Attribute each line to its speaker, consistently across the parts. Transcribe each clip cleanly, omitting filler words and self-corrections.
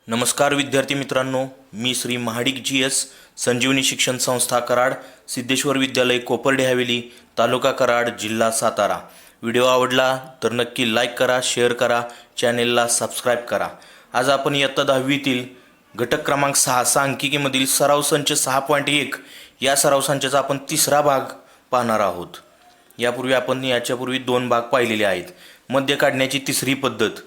Speaker 1: नमस्कार विद्यार्थी मित्रांनो, मी श्री महाडिक GS संजीवनी शिक्षण संस्था कराड, सिद्धेश्वर विद्यालय कोपर्डे हवेली, तालुका कराड, जिल्हा सातारा। व्हिडिओ आवडला तर नक्की लाईक करा, शेअर करा, चॅनेलला सबस्क्राईब करा। आज आपण इयत्ता 10वीतील घटक क्रमांक 6 सांख्यिकीमधील सराव संच 6.1 या सराव संचाचा आपण तिसरा भाग पाहणार आहोत। यापूर्वी आपण याच्यापूर्वी 2 भाग पाहिलेले आहेत। मध्य काढण्याची तिसरी पद्धत,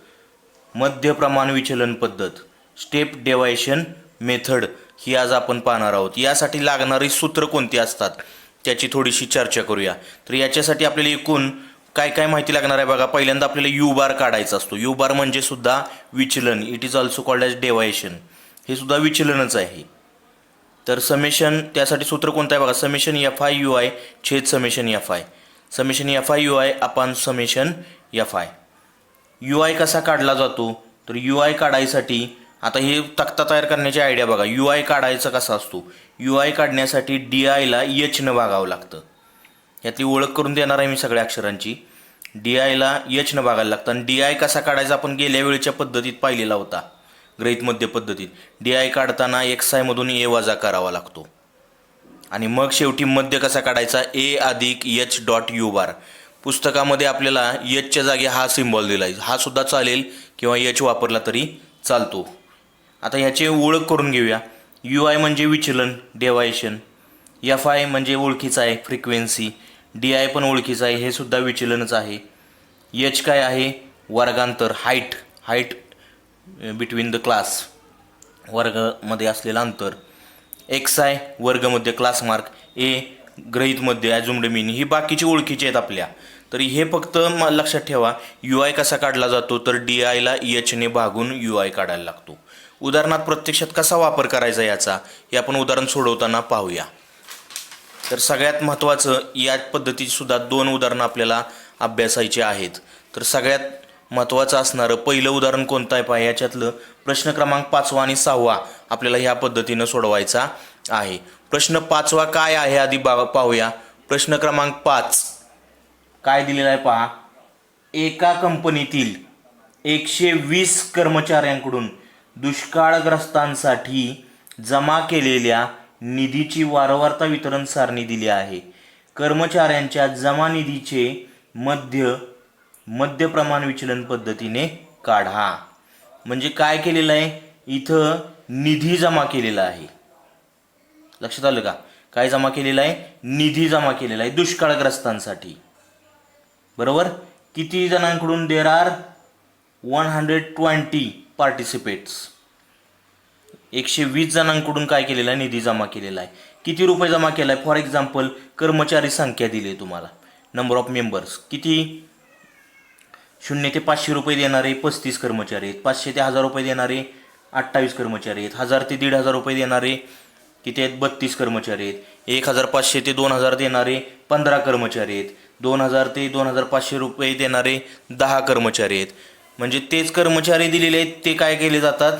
Speaker 1: मध्य प्रमाण विचलन पद्धत, स्टेप डेव्हिएशन मेथड ही आज आपण पाहणार आहोत। यासाठी लागणारी सूत्र कोणती असतात त्याची थोडीशी चर्चा करूया। तर याच्यासाठी आपल्याला एकूण काय काय माहिती लागणार आहे बघा। पहिल्यांदा आपल्याला यू बार काढायचा असतो। यू बार म्हणजे सुद्धा विचलन, it is also called as deviation, हे सुद्धा विचलनच आहे। तर समेशन, त्यासाठी सूत्र कोणतं आहे बघा, समेशन FI UI छेद summation FI, summation FI UI upon summation FI। UI कसा काढला जातो, तर UI काढायसाठी आता हे तक्ता तयार करण्याची आयडिया बघा। UI काढायचा कसा असतो, UI काढण्यासाठी DI ला H न भागावं लागतं। यातली ओळख करून देणार आहे मी सगळ्या अक्षरांची। DI ला H न भागायला लागतं आणि DI कसा काढायचा आपण गेल्या वेळेच्या पद्धतीत पाहिलेला होता, गृहीत मध्य पद्धतीत। DI काढताना XI मधून A वजा करावा लागतो आणि मग शेवटी मध्य कसा काढायचा, A अधिक H डॉट U बार। पुस्तकामध्ये आपल्याला H च्या जागी हा सिम्बॉल दिलाय, हा सुद्धा चालेल किंवा H वापरला तरी चालतो। आता ह्याची ओळख करून घेऊया। UI म्हणजे विचलन, डेव्हिएशन, FI म्हणजे ओळखीचा आहे, फ्रिक्वेन्सी, DI पण ओळखीचा आहे, हे सुद्धा विचलनच आहे। H काय आहे, वर्गांतर, हाईट बिटवीन द क्लास, वर्गामध्ये असलेला अंतर। XI वर्गमध्ये क्लास मार्क, A गृहीत मध्य ॲझ्युम्ड मीन, ही बाकीची ओळखीची आहेत आपल्या। तरी हे फक्त लक्षात ठेवा, UI कसा काढला जातो, तर DI ला H ने भागून UI काढायला लागतो। उदाहरणात प्रत्यक्षात कसा वापर करायचा याचा, हे आपण उदाहरण सोडवताना पाहूया। तर सगळ्यात महत्त्वाचं, या पद्धतीची सुद्धा 2 उदाहरणं आपल्याला अभ्यासायची आहेत। तर सगळ्यात महत्त्वाचं असणारं पहिलं उदाहरण कोणतं आहे पहा, याच्यातलं प्रश्न क्रमांक 5 आणि 6 आपल्याला ह्या पद्धतीनं सोडवायचा आहे। प्रश्न 5 काय आहे आधी पाहूया। प्रश्न क्रमांक 5 काय दिलेला आहे पहा, एका कंपनीतील 120 कर्मचाऱ्यांकडून दुष्काळग्रस्तांसाठी जमा केलेल्या निधीची वारंवारता वितरण सारणी दिली आहे। कर्मचाऱ्यांच्या जमा निधीचे मध्य प्रमाण विचलन पद्धतीने काढा। म्हणजे काय केलेलं आहे इथं, निधी जमा केलेला आहे। लक्षात आलं का, काय जमा केलेला आहे, निधी जमा केलेला आहे दुष्काळग्रस्तांसाठी। बरोबर, किती जणांकडून, देर आर 120 पार्टिसिपेट्स, 120 जणांकडून काय केलेला आहे, निधी जमा केलेला आहे। किती रुपये जमा केला आहे, फॉर एक्झाम्पल कर्मचारी संख्या दिली आहे तुम्हाला, नंबर ऑफ मेंबर्स किती, 0 ते 500 रुपये देणारे 35 कर्मचारी आहेत, 500 ते 1000 रुपये देणारे 28 कर्मचारी आहेत, 1000 ते 1500 रुपये देणारे किती आहेत, 32 कर्मचारी आहेत, 1500 ते 2000 देणारे 15 कर्मचारी आहेत, 2000 ते 2500 रुपये देणारे 10 कर्मचारी आहेत। म्हणजे तेच कर्मचारी दिलेले आहेत, ते काय केले जातात,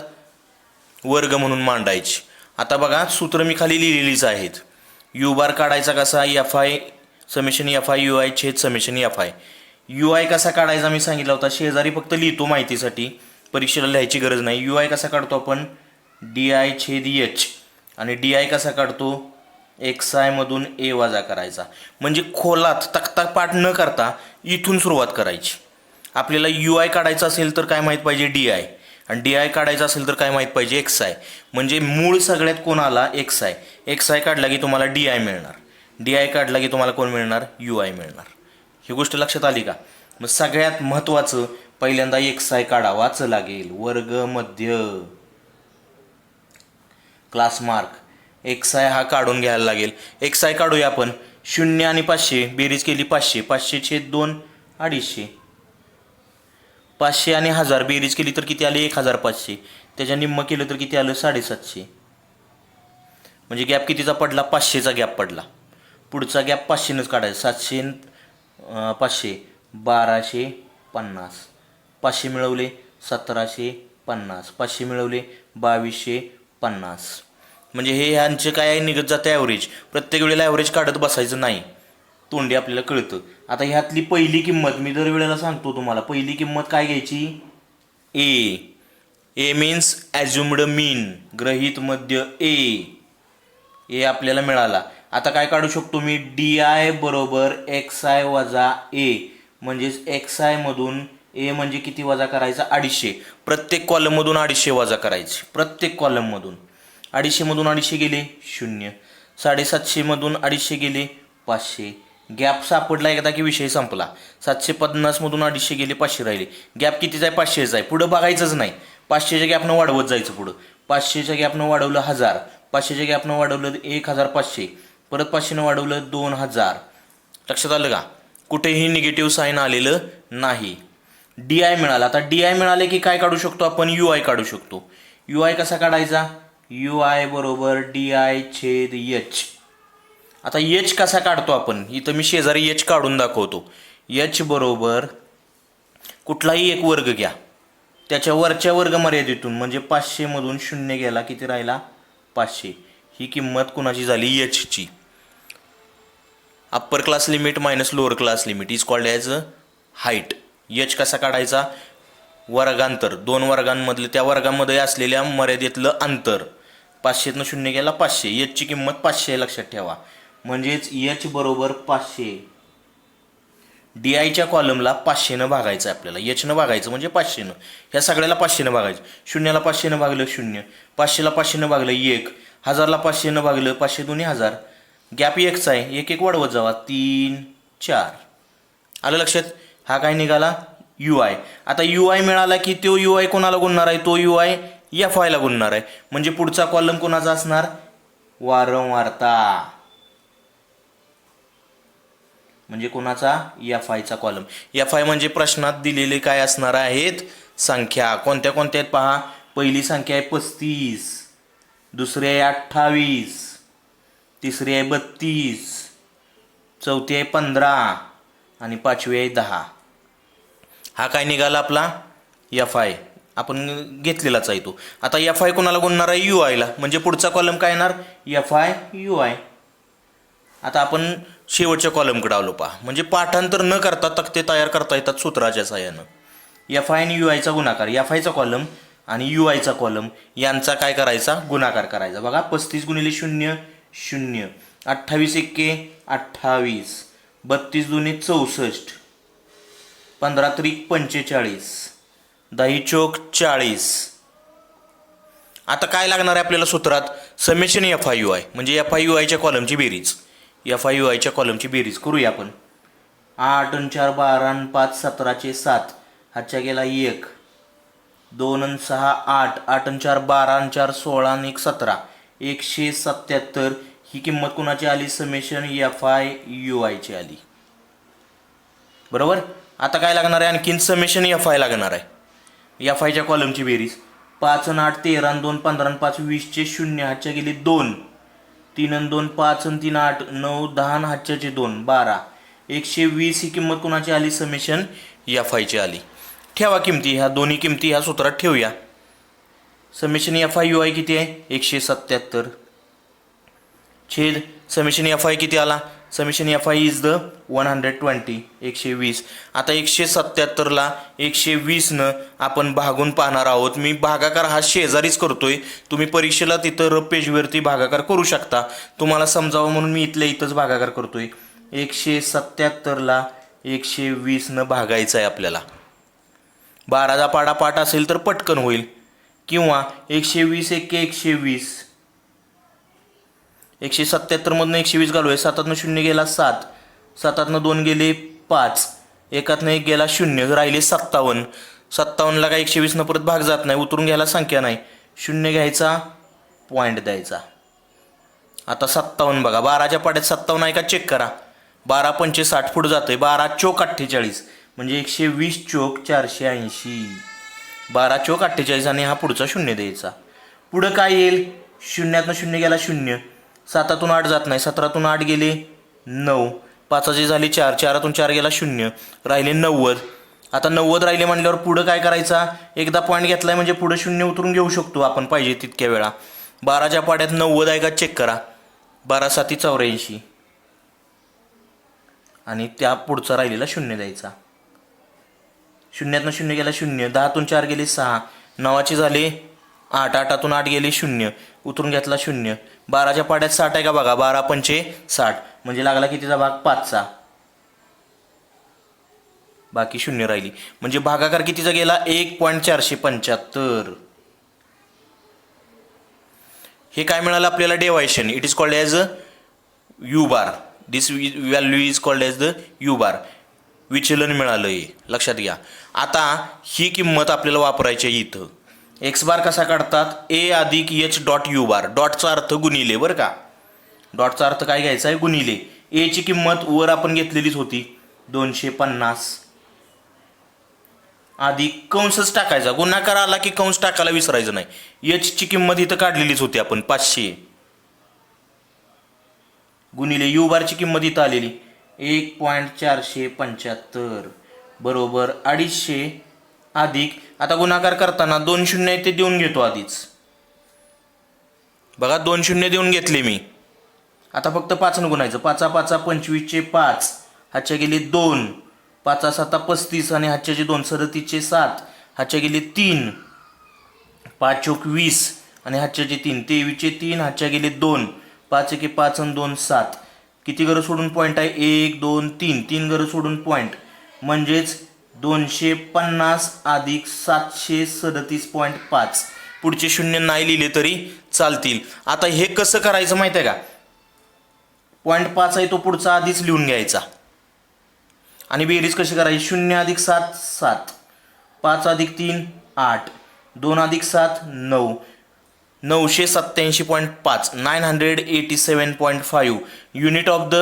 Speaker 1: वर्ग म्हणून मांडायचे। आता बघा सूत्र मी खाली लिहिलेलीच आहेत। यू बार काढायचा कसा, FI समेशन FI UI छेद समेशन FI। UI कसा काढायचा मी सांगितलं होता, शेजारी फक्त लिहितो माहितीसाठी, परीक्षेला लिहायची गरज नाही। UI कसा काढतो आपण, DI छेद H, आणि DI कसा काढतो, XI मधून A वजा करायचा। म्हणजे खोलात तक्ता पाठ न करता इथून सुरुवात करायची। आपल्याला UI काढायचं असेल तर काय माहीत पाहिजे, DI, आणि DI काढायचं असेल तर काय माहीत पाहिजे, XI। म्हणजे मूळ सगळ्यात कोण आला, XI। XI काढला की तुम्हाला DI मिळणार, DI काढला की तुम्हाला कोण मिळणार, UI मिळणार। ही गोष्ट लक्षात आली का। मग सगळ्यात महत्त्वाचं पहिल्यांदा XI काढावाच लागेल, वर्ग मध्य क्लास मार्क, XI हा काढून घ्यायला लागेल। XI काढूया आपण, 0 आणि 500 बेरीज केली 500, 500 छेद 2 250, 500 आणि 1000 बेरीज केली तर किती आले, 1500, त्याच्या निम्म केलं तर किती आलं, 750। म्हणजे गॅप कितीचा पडला, 500चा गॅप पडला। पुढचा गॅप 500 नच काढायचा, 700 500 1250, 500 मिळवले 1750, 500 मिळवले 2250। म्हणजे हे ह्यांचे काय निघत जाते ॲव्हरेज, प्रत्येक वेळेला ॲव्हरेज काढत बसायचं नाही, तोंडी आपल्याला कळतं। आता ह्यातली पहिली किंमत मी दर वेळेला सांगतो तुम्हाला, पहिली किंमत काय घ्यायची, A, ए मीन्स ॲज्युम्ड मीन, गृहीत मध्य ए आपल्याला मिळाला. आता काय काढू शकतो मी, डी आय बरोबर एक्स आय वजा ए, म्हणजेच एक्स आय मधून ए म्हणजे किती वजा करायचा, 250. प्रत्येक कॉलममधून 250 वजा करायचे, प्रत्येक कॉलममधून. 250 मधून 250 गेले 0, 750 मधून 250 गेले 500. गॅप सापडला एकदा की विषय संपला. 750 मधून 250 गेले 500 राहिले. गॅप कितीच आहे, 500च आहे. पुढं बघायचंच नाही. 500च्या गॅपनं वाढवत जायचं पुढं. 500च्या गॅपनं वाढवलं 1000, 500च्या गॅपनं वाढवलं 1500, परत 500नं वाढवलं 2000. लक्षात आलं का? कुठेही निगेटिव्ह साईन आलेलं नाही. डी आय मिळाला. आता डी आय मिळाले की काय काढू शकतो आपण, यू आय काढू शकतो. यू आय कसा काढायचा, यू आय बरोबर डी आय छेद एच. आता एच कसा काढतो आपण, इथं मी शेजारी एच काढून दाखवतो. एच बरोबर कुठलाही एक वर्ग घ्या, त्याच्या वरच्या वर्ग मर्यादेतून म्हणजे 500 मधून 0 गेला, किती राहिला 500. ही किंमत कुणाची झाली, एचची. Upper class limit minus lower class limit is called as height. H कसा काढायचा, वर्गांतर, दोन वर्गांमधले त्या वर्गामध्ये असलेल्या मर्यादेतलं अंतर. 500तनं 0 गेला 500. एचची किंमत 500 लक्षात ठेवा. म्हणजेच एच बरोबर 500. डी आयच्या कॉलमला 500नं भागायचं आहे आपल्याला. एचनं भागायचं म्हणजे 500नं. ह्या सगळ्याला 500नं भागायचं. 0ला 500नं भागलं 0, 500ला 500नं भागलं 1, 1000ला 500नं भागलं 500 दोन्ही 1000. गॅप एकचा आहे, एक एक वाढवत जावा, 3 4. आलं लक्षात. हा काय निघाला, यू आय. आता यू आय मिळाला की तो यू आय कोणाला गुणणार आहे, तो यू आय एफ आयला गुणणार आहे. म्हणजे पुढचा कॉलम कोणाचा असणार, वारंवारता. म्हणजे कोणाचा, एफ आयचा कॉलम. एफ आय म्हणजे प्रश्नात दिलेले काय असणार आहेत, संख्या. कोणत्या कोणत्या आहेत पहा. पहिली संख्या आहे 35, दुसरी आहे 28, तिसरी आहे 32, चौथी आहे 15 आणि पाचवी आहे 10. हा काय निघाला आपला, एफ आय. आपण घेतलेलाच आहे तो. आता एफ आय कोणाला गुणणार आहे, यू आयला. म्हणजे पुढचा कॉलम काय येणार, एफ आय यू आय. आता आपण शेवटच्या कॉलमकडे आलो पहा. म्हणजे पाठांतर न करता तक्ते तयार करता येतात सूत्राच्या साहाय्यानं. एफ आय आणि यू आयचा गुणाकार, एफ आयचा कॉलम आणि यू आयचा कॉलम यांचा काय करायचा, गुणाकार करायचा. बघा 35 गुणिले 0 0, 28 एक्के 28, 32 दुने 64, 15 त्रिक 45, 10 चोक 40. आता काय लागणार आहे आपल्याला सूत्रात, summation F I you I. म्हणजे एफ आय यू आयच्या कॉलमची बेरीज. एफ आय यू आयच्या कॉलमची बेरीज करूया आपण. 8 आणि 4 12 आणि 5 17चे 7, हातच्या गेला 1, 2 आणि 6 8, 8 आणि 4 12 आणि 4 16 आणि 1 17, 177. ही किंमत कुणाची आली, समेशन एफ आय यू आयची आली. बरोबर. आता काय लागणार आहे, आणखीन समेशन एफ आय लागणार आहे. एफ आयच्या कॉलमची बेरीज 5 आणि 8 13 आणि 2 15 आणि 5 20चे 0, हातच्या गेले 2, 3 आणि 2 5 आणि 3 8 9 10 आणि हातच्याचे 2 12, 120. ही किंमत कुणाची आली, समेशन एफ आयची आली. ठेवा किमती, ह्या दोन्ही किमती ह्या सूत्रात ठेवूया. Summation F I you I किती आहे, 177 छेद समेशन एफ आय किती आला, summation F I is the 120, 120. आता 177ला 120नं आपण भागून पाहणार आहोत. मी भागाकार हा शेजारीच करतोय. तुम्ही परीक्षेला तिथं रफ पेजवरती भागाकार करू शकता. तुम्हाला समजावं म्हणून मी इथल्या इथंच भागाकार करतोय. 177ला 120नं भागायचं आहे आपल्याला. 12चा पाडा पाठ असेल तर पटकन होईल. किंवा 120 एक्के 120, 177 मधनं 120 घालूया. 7तनं 0 गेला 7, 7तनं 2 गेले 5, 1तनं 1 गेला 0, राहिले 57. 57ला काय 120नं परत भाग जात नाही, उतरून घ्यायला संख्या नाही, 0 घ्यायचा, पॉईंट द्यायचा. आता 57 बघा, 12च्या पाड्यात 57 आहे का चेक करा. 12 पंचे 60 फूट जाते, 12 चोक 48 म्हणजे 120 चोक 480, 12 चोक 48 आणि हा पुढचा 0 द्यायचा. पुढं काय येईल, 0तनं 0 गेला 0, 7तून 8 जात नाही, 17तून 8 गेले 9, 5चे झाले 4, 4तून 4 गेला 0, राहिले 90. आता 90 राहिले म्हटल्यावर पुढं काय करायचा, एकदा पॉईंट घेतलाय म्हणजे पुढं 0 उतरून घेऊ शकतो आपण पाहिजे तितक्या वेळा. 12च्या पाड्यात 90 आहे का चेक करा. 12 7 84 आणि त्या पुढचा राहिलेला 0 द्यायचा. 0तनं 0 गेला 0, 10तून 4 गेले 6, 9चे झाले 8, 8तून 8 गेले 0, उतरून घेतला 0. 12च्या पाड्यात 60 आहे का बघा, 12 पंचे 60, म्हणजे लागला कितीचा भाग, 5चा. बाकी 0 राहिली, म्हणजे भागाकार कितीचा गेला, 1.475. हे काय मिळालं आपल्याला, deviation. It is called as U bar. This value is called as the U bar. विचलन मिळालं हे लक्षात घ्या. आता ही किंमत आपल्याला वापरायची आहे इथं. एक्स बार कसा काढतात, ए अधिक एच डॉट यू बार. डॉटचा अर्थ गुणिले बरं का, डॉटचा अर्थ काय घ्यायचा आहे, गुणिले. ए ची किंमत वर आपण घेतलेलीच होती 250, अधिक कंसच टाकायचा, गुणाकार आला की कंस टाकायला विसरायचं नाही. एच ची किंमत इथं काढलेलीच होती आपण 500, गुणिले यू बारची किंमत इथं आलेली 1.475 बरोबर 250, अधिक, आता गुणाकार करताना 2 शून्य ते देऊन घेतो आधीच. बघा 2 शून्य देऊन घेतले मी. आता फक्त 5 न गुणायचं. 5 5 25चे 5, हातच्या गेले 2, 5 7 35 आणि हातच्याचे 2, 37चे 7, हातच्या गेले 3, 5 चौक 20 आणि हातच्याचे 3, 23चे 3, हातच्या गेले 2, 5 एके 5 आणि 2 7. किती घरं सोडून पॉईंट आहे, 1 2 3, 3 घरं सोडून पॉईंट, म्हणजेच 250 अधिक 737.5. पुढचे शून्य नाही लिहिले तरी चालतील. आता हे कसं करायचं माहिती आहे का, पॉईंट 5 आहे तो पुढचा आधीच लिहून घ्यायचा आणि बेरीज कशी करायची, 0 अधिक 7 7, 5 अधिक 3 8, 2 अधिक 7 9, 987.5, 987.5. Unit of the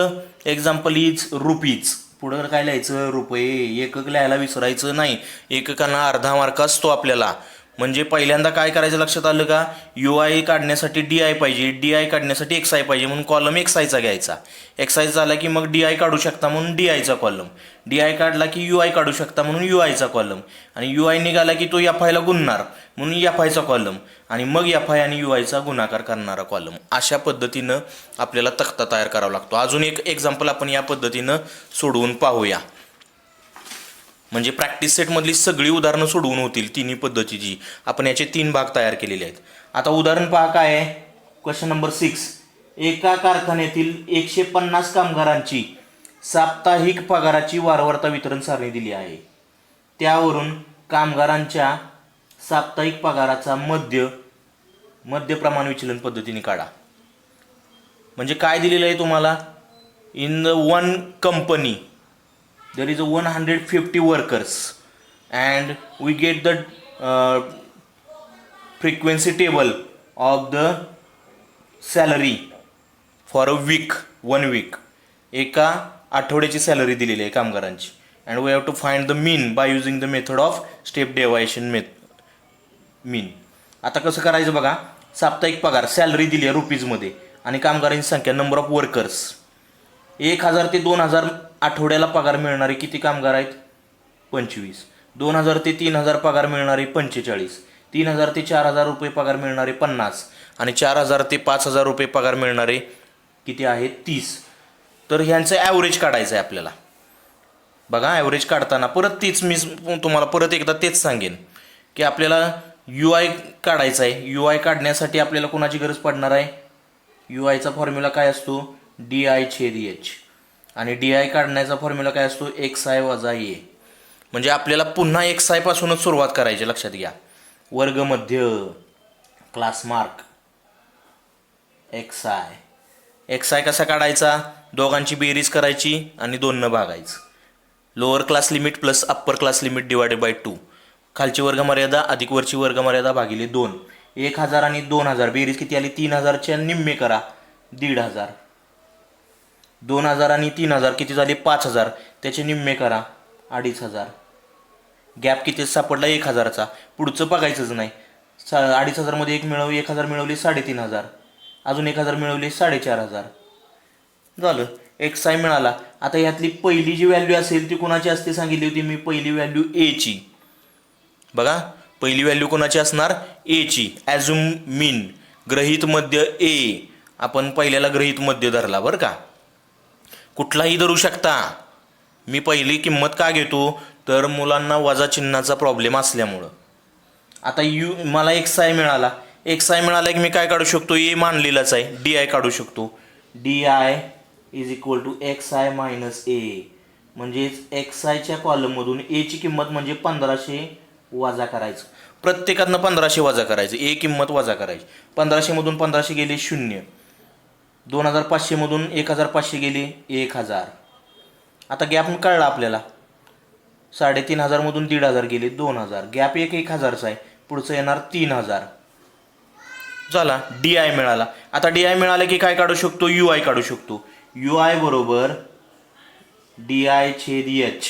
Speaker 1: example is rupees. पुढं काय लिहायचं, रुपये. एकक लिहायला विसरायचं नाही, एककांना अर्धा मार्क असतो आपल्याला. म्हणजे पहिल्यांदा काय करायचं लक्षात आलं का, यू आय काढण्यासाठी डी आय पाहिजे, डी आय काढण्यासाठी एक्स आय पाहिजे, म्हणून कॉलम एक्स आयचा घ्यायचा. एक्स आय झाला की मग डी आय काढू शकता म्हणून डी आयचा कॉलम, डी आय काढला की यू आय काढू शकता म्हणून यू आयचा कॉलम, आणि यू आय निघाला की तो एफ आयला गुणणार म्हणून एफ आयचा कॉलम, आणि मग एफ आय आणि यू आयचा गुणाकार करणारा कॉलम. अशा पद्धतीनं आपल्याला तक्ता तयार करावा लागतो. अजून एक एक्झाम्पल आपण या पद्धतीनं सोडवून पाहूया, म्हणजे प्रॅक्टिस सेटमधली सगळी उदाहरणं सोडवून होतील तिन्ही पद्धतीची. आपण याचे 3 भाग तयार केलेले आहेत. आता उदाहरण पहा काय आहे, क्वेश्चन नंबर 6. एका कारखान्यातील 150 कामगारांची साप्ताहिक पगाराची वारंवारता वितरण सारणी दिली आहे. त्यावरून कामगारांच्या साप्ताहिक पगाराचा मध्य प्रमाण विचलन पद्धतीने काढा. म्हणजे काय दिलेलं आहे तुम्हाला, in the one company there is a 150 workers and we get the frequency table of the salary for a week, 1 week. एका आठवड्याची सॅलरी दिलेली आहे कामगारांची, and we have to find the mean by using the method of step deviation mean. आता कसं करायचं बघा, साप्ताहिक पगार सॅलरी दिली आहे रुपीजमध्ये आणि कामगारांची संख्या नंबर ऑफ वर्कर्स 1000 ते 2000 आठवड्याला पगार मिळणारे किती कामगार आहेत, 25. 2000 ते 3000 पगार मिळणारे 45. 3000 ते 4000 रुपये पगार मिळणारे 50 आणि 4000 ते 5000 रुपये पगार मिळणारे किती आहेत, 30. तर ह्यांचं ॲव्हरेज काढायचं आहे आपल्याला. बघा ॲव्हरेज काढताना परत तीच मी तुम्हाला परत एकदा तेच सांगेन की आपल्याला यू आय काढायचा आहे. यू आय काढण्यासाठी आपल्याला कोणाची गरज पडणार आहे, यू आयचा फॉर्म्युला काय असतो, डी आय छेद एच, आणि डी आय काढण्याचा फॉर्म्युला काय असतो, एक्स आय वजा ए. म्हणजे आपल्याला पुन्हा एक्स आय पासूनच सुरुवात करायची, लक्षात घ्या. वर्ग मध्य class mark X I. X I कसा काढायचा, दोघांची बेरीज करायची आणि 2 न भागायचं. Lower class limit plus upper class limit divided by 2. खालची वर्ग मर्यादा अधिक वरची वर्ग मर्यादा भागिले 2. 1000 आणि 2000 बेरीज किती आली, 3000च्या निम्मे करा, 1500. 2000 आणि 3000 किती झाले, 5000, त्याचे निम्मे करा, 2500. गॅप किती सापडला, 1000चा. पुढचं बघायचंच नाही. 2500 मध्ये 1 मिळवले, 1000 मिळवले 3500, अजून 1000 मिळवले 4500. झालं, एक्स आय मिळाला. आता यातली पहिली जी व्हॅल्यू असेल ती कोणाची असते सांगितली होती मी, पहिली व्हॅल्यू ए ची. बघा पहिली व्हॅल्यू कोणाची असणार, ए ची. ॲझ्युम मीन, गृहीत मध्य ए. आपण पहिल्याला गृहीत मध्य धरला बरं का, कुठलाही धरू शकता. मी पहिली किंमत का घेतो तर मुलांना वजा चिन्हाचा प्रॉब्लेम असल्यामुळं. आता मला एक्स आय मिळाला. एक्स आय मिळाला की मी काय काढू शकतो, ए मानलेलाच आहे, डी आय काढू शकतो. D I is equal to X I minus A. म्हणजेच एक्स आयच्या कॉलममधून एची किंमत म्हणजे 1500 वजा करायचं. प्रत्येकातनं 1500 वजा करायचं, ए किंमत वजा करायची. 1500मधून 1500 गेले 0. 2500मधून 1500 गेले 1000. आता गॅप कळला आपल्याला. 3500मधून 1500 गेले 2000. गॅप 1000चा आहे. पुढचं येणार 3000. झाला, डी आय मिळाला. आता डी आय मिळालं की काय काढू शकतो, यू आय काढू शकतो. यू आय बरोबर डी आय छेद एच.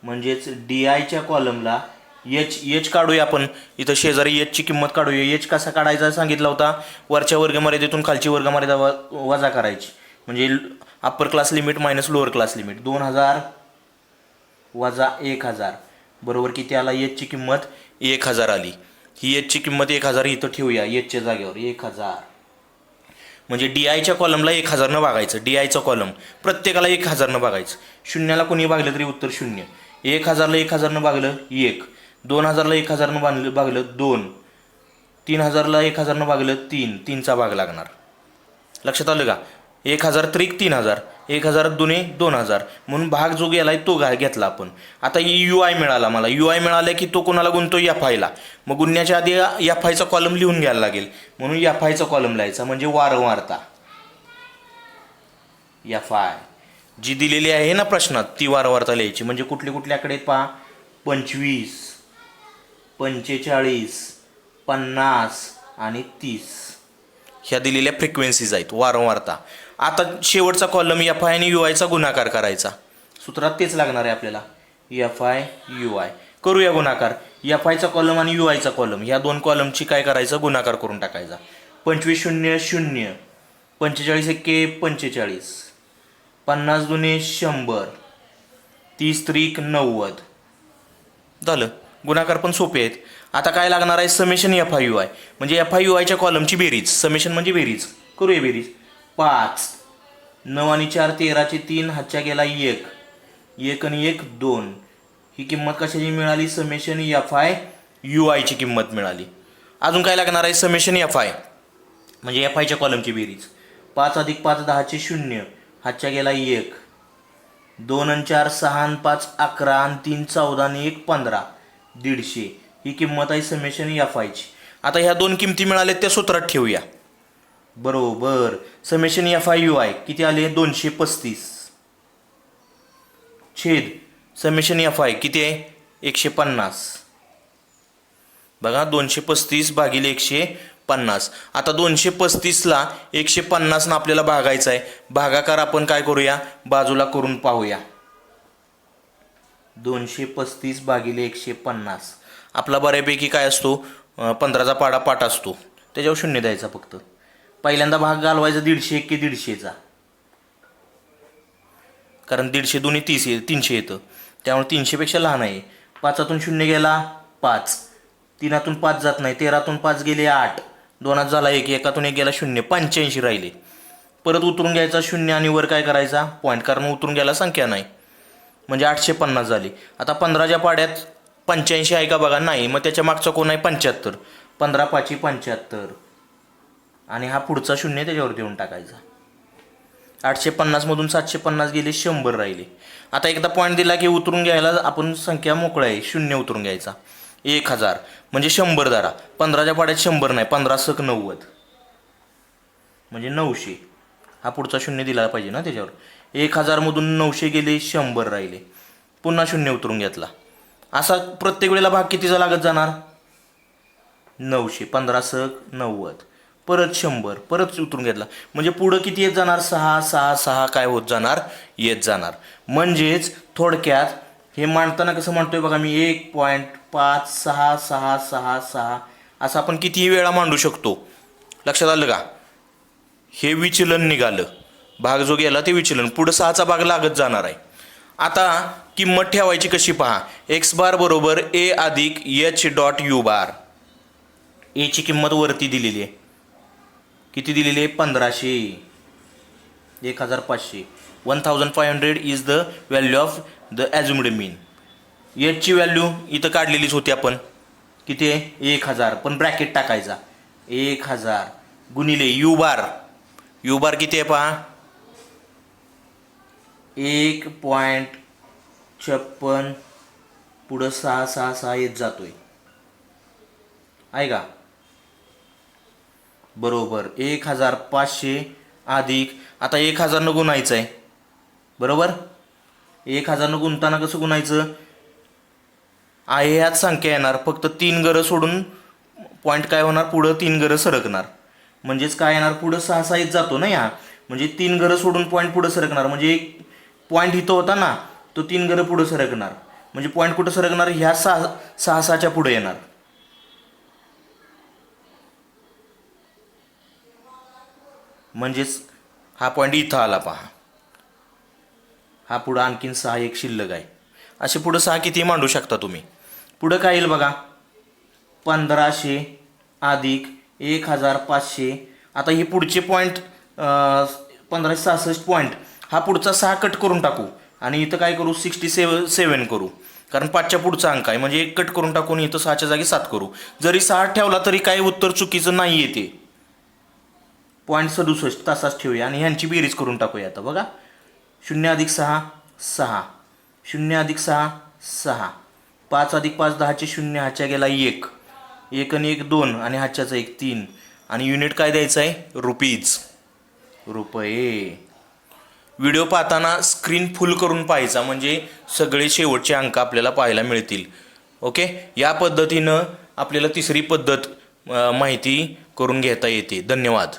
Speaker 1: म्हणजेच डी आयच्या कॉलमला एच काढूया आपण. इथं शेजारी एचची किंमत काढूया. एच कसा काढायचा सांगितला होता, वरच्या वर्गमर्यादेतून खालची वर्गमर्यादा वजा करायची. म्हणजे upper class limit minus lower class limit. 2000 वजा 1000 बरोबर किती आला, एचची किंमत 1000 आली. ही एचची किंमत 1000 इथं ठेवूया एचच्या जागेवर 1000. म्हणजे डी आयच्या कॉलमला 1000 भागायचं. डी आयचं कॉलम प्रत्येकाला 1000 भागायचं. शून्याला कोणी भागलं तरी उत्तर 0. 1000ला 1000 भागलं 1. 2000ला 1000 भागलं 2. 3000ला 1000 भागलं 3. 3चा भाग लागणार. लक्षात आलं का. 1000 त्रिक 3000. 1000 दुने 2000. म्हणून भाग जो गेलाय तो घेतला आपण. आता यू आय मिळाला मला. यू आय मिळाला की तो कोणाला गुणतो, एफ आयला. मग गुणण्याच्या आधी एफ आयचा कॉलम लिहून घ्यायला लागेल. म्हणून एफ आयचा कॉलम लिहायचा. म्हणजे वारंवारता एफ आय जी दिलेली आहे ना प्रश्नात ती वारंवारता लिहायची. म्हणजे कुठले कुठले आकडे पहा, 25, 45, 50 आणि 30 ह्या दिलेल्या फ्रिक्वेन्सीज आहेत वारंवारता. आता शेवटचा कॉलम एफ आय आणि यू आयचा गुणाकार करायचा. सूत्रात तेच लागणार आहे आपल्याला, एफ आय यू आय. करूया गुणाकार. एफ आयचा कॉलम आणि यू आयचा कॉलम ह्या दोन कॉलमची काय करायचं, गुणाकार करून टाकायचा. 25 0 0. 45 एक्के 45. 50 दुने 100. 30 त्रिक 90. झालं. गुणाकार पण सोपे आहेत. आता काय लागणार आहे, summation F I you I. म्हणजे एफ आय यू आयच्या कॉलमची बेरीज. समेशन म्हणजे बेरीज. करूया बेरीज. 5 9 आणि 4 13चे 3. हातच्या गेला 1. 1 आणि 1 2. ही किंमत कशाची मिळाली, समेशन एफ आय यू आयची किंमत मिळाली. अजून काय लागणार आहे, समेशन एफ आय म्हणजे एफ आयच्या कॉलमची बेरीज. 5 अधिक 5 10चे 0. हातच्या गेला 1. 2 आणि 4 6 आणि 5 11 आणि 3 14 आणि 1 15. 150 ही किंमत आहे समेशन एफ आयची. आता ह्या दोन किमती मिळाल्या त्या सूत्रात ठेवूया. बरोबर summation F I you I किती आले, 235 छेद समेशन एफ आय किती आहे, 150. बघा 235 भागिले 150. आता 235ला 150 आपल्याला भागायचं आहे. भागाकार आपण काय करूया, बाजूला करून पाहूया. 235 भागिले 150 आपला बऱ्यापैकी काय असतो, 15चा पाडा पाठ असतो. त्याच्यावर 0 द्यायचा फक्त. पहिल्यांदा भाग घालवायचा 150 एक्के 150चा, कारण 150 दुनी 300 येतं. त्यामुळे 300पेक्षा लहान आहे. 5तून 0 गेला 5. 3तून 5 जात नाही. 13तून 5 गेले 8. 2 झाला 1. 1तून 1 गेला 0. 85 राहिले. परत उतरून घ्यायचा 0 आणि वर काय करायचा पॉईंट, कारण उतरून गेला संख्या नाही. म्हणजे 850 झाली. आता 15च्या पाड्यात 85 आहे का बघा, नाही. मग त्याच्या मागचा कोण आहे 75. 15 5 75 आणि हा पुढचा 0 त्याच्यावर देऊन टाकायचा. 850 मधून 750 गेले 100 राहिले. आता एकदा पॉईंट दिला की उतरून घ्यायला आपण संख्या मोकळा आहे, 0 उतरून घ्यायचा. 1000 म्हणजे 100 धरा. 15च्या पाड्यात 100 नाही, 15 सक 90 म्हणजे 900. हा पुढचा 0 दिला पाहिजे ना त्याच्यावर. 1000 मधून 900 गेले 100 राहिले. पुन्हा 0 उतरून घेतला. असा प्रत्येक वेळेला भाग कितीचा लागत जाणार, 900. 15 सक 90 परत 100 परत उतरून घेतला. म्हणजे पुढं किती येत जाणार, 6 6 6 काय होत जाणार, येत जाणार. म्हणजेच थोडक्यात हे मांडताना कसं म्हणतोय बघा मी, 1.566666 असं आपण कितीही वेळा मांडू शकतो. लक्षात आलं का. हे विचलन निघालं, भाग जो गेला ते विचलन. पुढं 6चा भाग लागत जाणार आहे. आता किंमत ठेवायची कशी पहा. एक्स बार बरोबर ए अधिक एच डॉट यू बार. एची किंमत वरती दिलेली आहे. किती दिलेली आहे, 1500. 1500. 1500 is the value of the assumed mean. एचची व्हॅल्यू इथं काढलेलीच होती आपण. किती आहे 1000, पण ब्रॅकेट टाकायचा 1000 गुणिले यू बार. यू बार किती आहे पहा 1.56 पुढं 666 येत जातोय आहे का. बरोबर 1500 अधिक आता 1000 न गुणायचं आहे बरोबर. 1000 न गुणताना कसं गुणायचं आहे ह्याच संख्या येणार फक्त 3 घरं सोडून पॉईंट काय होणार पुढं 3 घरं सरकणार म्हणजेच काय येणार पुढं 6 येत जातो ना या म्हणजे 3 घरं सोडून पॉईंट पुढं सरकणार म्हणजे एक पॉईंट इथं होता ना तो 3 घरं पुढं सरकणार म्हणजे पॉईंट कुठं सरकणार ह्या 6च्या पुढे येणार. म्हणजेच हा पॉईंट इथं आला पहा. हा पुढं आणखीन 6 एक शिल्लक आहे. असे पुढं 6 किती मांडू शकता तुम्ही. पुढं काय येईल बघा 1500 अधिक 1500. आता ही पुढचे पॉईंट 1566 पॉईंट हा पुढचा 6 कट करून टाकू आणि इथं काय करू 67 करू कारण 5च्या पुढचा अंक आहे म्हणजे एक कट करून टाकून इथं 6च्या जागी 7 करू. जरी 6 ठेवला तरी काही उत्तर चुकीचं नाही येते. 0.67 तासाच ठेवूया आणि ह्यांची बेरीज करून टाकूया आता बघा 0 अधिक 6 6 0 अधिक 6 6 5 अधिक 5 10चे 0 हाच्या गेला 1 1 आणि 1 2 आणि हाच्याचा 1 3 आणि युनिट काय द्यायचं आहे रुपीज रुपये. व्हिडिओ पाहताना स्क्रीन फुल करून पाहायचा म्हणजे सगळे शेवटचे अंक आपल्याला पाहायला मिळतील. ओके या पद्धतीनं आपल्याला तिसरी पद्धत माहिती करून घेता येते. धन्यवाद.